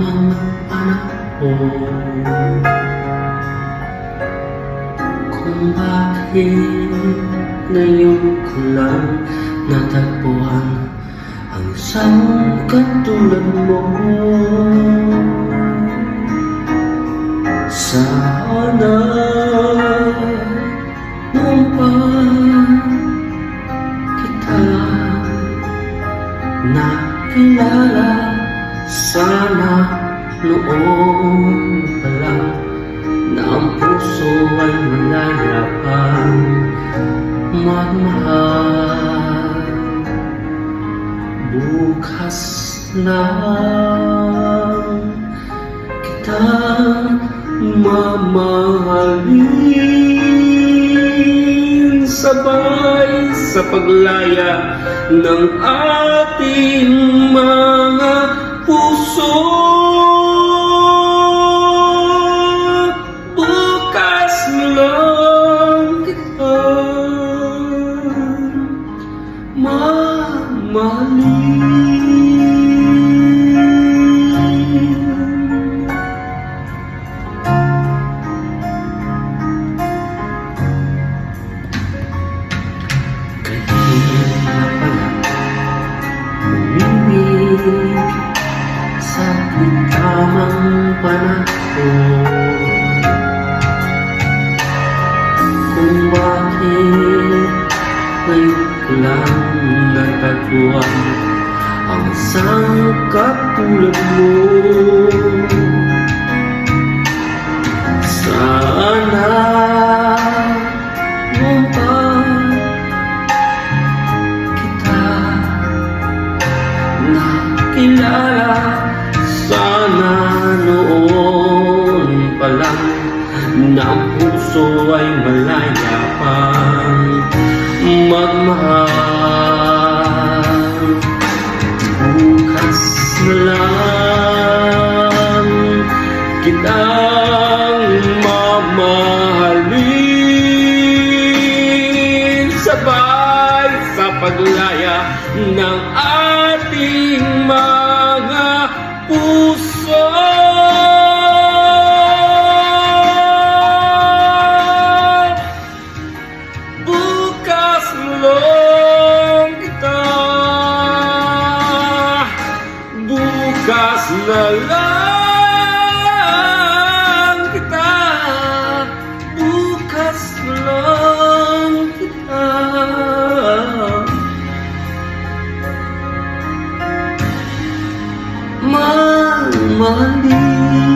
tamang panahon kung bakit ngayon ko lang natagpuan ang isang katulad mo. Sana noon pa kita nakilala, sana noon pa lang na ang puso ay malaya pang magmahal. Bukas lang kitang mamahalin, sabay sa paglaya ng ating mga puso. Bukas lang kita mamahalin. Sa tamang panahon kung bakit ngayon ko lang natagpuan ang isang katulad mo. Sana noon pa kita nakilala, sana noon pa lang na ang puso ay malaya pang magmahal. Bukas na lang kitang mamahalin, sabay sa paglaya ng ating mga puso. Bukas lang kita, bukas na lang kita, bukas lang kita mamahalin.